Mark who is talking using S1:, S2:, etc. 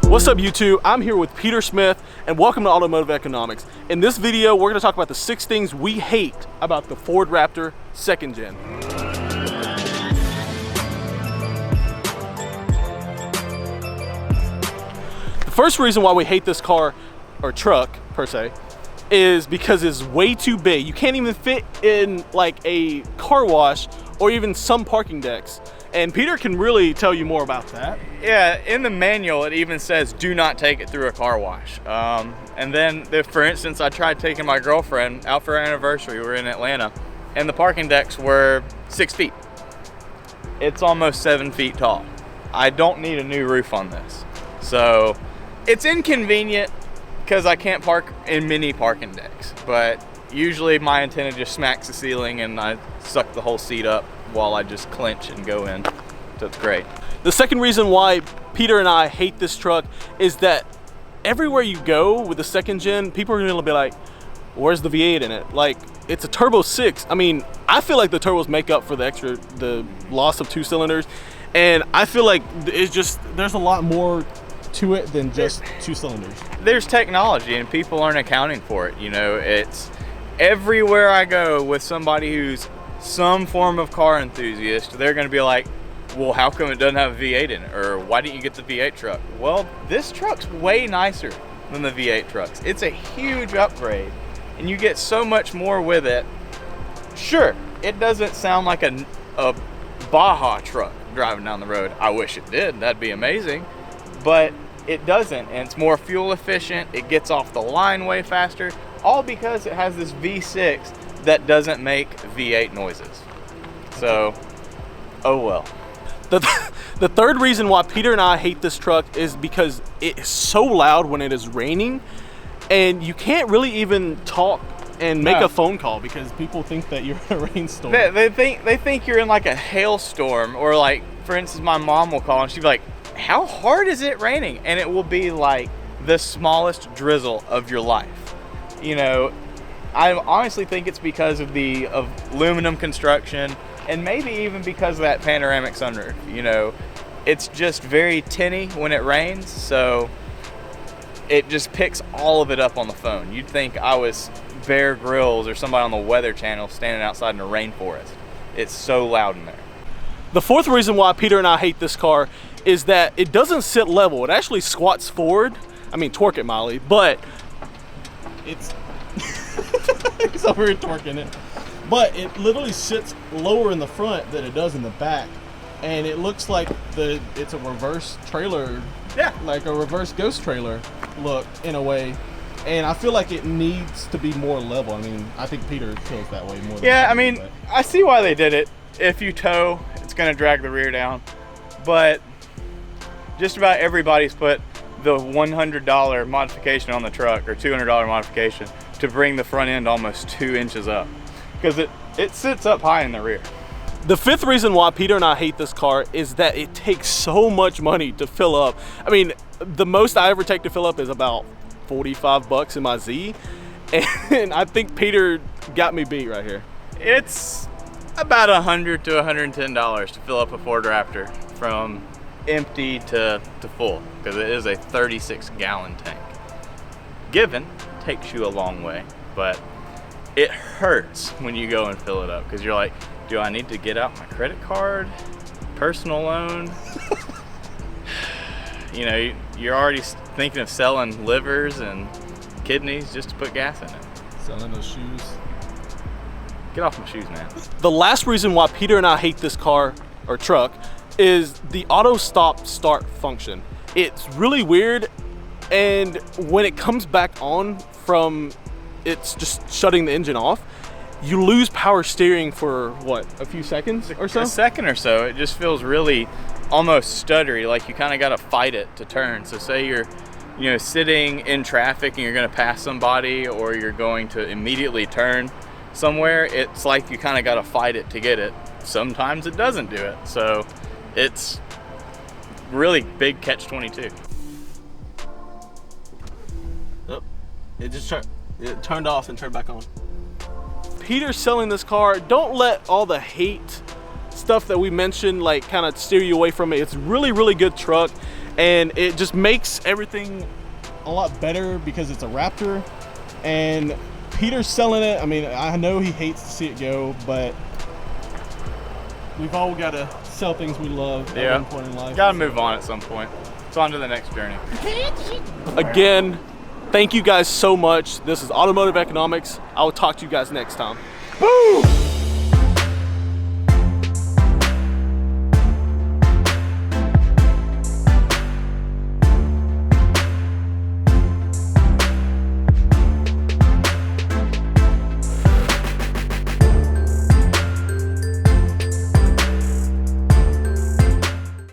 S1: What's up YouTube? I'm here with Peter Smith and welcome to Automotive Economics. In this video, we're going to talk about the 6 things we hate about the Ford Raptor 2nd Gen. The first reason why we hate this car, or truck per se, is because it's way too big. You can't even fit in like a car wash or even some parking decks. And Peter can really tell you more about that.
S2: Yeah, in the manual it even says do not take it through a car wash. And then, for instance, I tried taking my girlfriend out for our anniversary. We were in Atlanta, and the parking decks were 6 feet. It's almost 7 feet tall. I don't need a new roof on this. So it's inconvenient because I can't park in mini parking decks. But usually my antenna just smacks the ceiling and I suck the whole seat up while I just clench and go in. So it's great.
S1: The second reason why Peter and I hate this truck is that everywhere you go with the 2nd Gen, people are gonna be like, where's the V8 in it? Like, it's a turbo 6. I mean, I feel like the turbos make up for the loss of 2 cylinders. And I feel like it's just, there's a lot more to it than just 2 cylinders.
S2: There's technology and people aren't accounting for it. You know, it's everywhere I go with somebody who's some form of car enthusiast, they're going to be like, well, how come it doesn't have a V8 in it? Or why didn't you get the V8 truck? Well, this truck's way nicer than the V8 trucks. It's a huge upgrade and you get so much more with it. Sure, it doesn't sound like a Baja truck driving down the road. I wish it did, that'd be amazing. But it doesn't, and it's more fuel efficient. It gets off the line way faster, all because it has this V6 that doesn't make V8 noises. So, oh well.
S1: The third reason why Peter and I hate this truck is because it is so loud when it is raining, and you can't really even talk and make a phone call because people think that you're in a rainstorm.
S2: They think you're in like a hailstorm, or like, for instance, my mom will call and she'll be like, how hard is it raining? And it will be like the smallest drizzle of your life. You know, I honestly think it's because of the aluminum construction, and maybe even because of that panoramic sunroof. You know, it's just very tinny when it rains, so it just picks all of it up on the phone. You'd think I was Bear Grylls or somebody on the Weather Channel standing outside in a rainforest. It's so loud in there.
S1: The fourth reason why Peter and I hate this car is that it doesn't sit level. It actually squats forward. I mean, torque it, Molly, but it's he's over here torquing it. But it literally sits lower in the front than it does in the back. And it looks like it's a reverse trailer.
S2: Yeah. Like
S1: a reverse ghost trailer look in a way. And I feel like it needs to be more level. I mean, I think Peter feels that way more than
S2: I mean, but I see why they did it. If you tow, it's gonna drag the rear down. But just about everybody's put the $100 modification on the truck, or $200 modification, to bring the front end almost 2 inches up, because it sits up high in the rear.
S1: The fifth reason why Peter and I hate this car is that it takes so much money to fill up. I mean, the most I ever take to fill up is about 45 bucks in my Z, and I think Peter got me beat right here.
S2: It's about $100 to $110 to fill up a Ford Raptor from empty to full, because it is a 36-gallon tank. Given takes you a long way, but it hurts when you go and fill it up, because you're like, do I need to get out my credit card, personal loan? You know, you're already thinking of selling livers and kidneys just to put gas in it.
S1: Selling those shoes.
S2: Get off my shoes, man.
S1: The last reason why Peter and I hate this car, or truck, is the auto stop start function. It's really weird, and when it comes back on from it's just shutting the engine off, you lose power steering for what, a few seconds or so?
S2: A second or so. It just feels really almost stuttery, like you kind of got to fight it to turn. So say you're, you know, sitting in traffic and you're going to pass somebody, or you're going to immediately turn somewhere, it's like you kind of got to fight it to get it. Sometimes it doesn't do it. So it's really big catch-22.
S1: Oh, it turned off and turned back on. Peter's selling this car. Don't let all the hate stuff that we mentioned like kind of steer you away from it. It's really, really good truck. and it just makes everything a lot better because it's a Raptor. And Peter's selling it. I mean, I know he hates to see it go, but we've all got to sell things we love at one point in life.
S2: Gotta move on at some point. It's on to the next journey.
S1: Again, thank you guys so much. This is Automotive Economics. I will talk to you guys next time.
S2: Woo!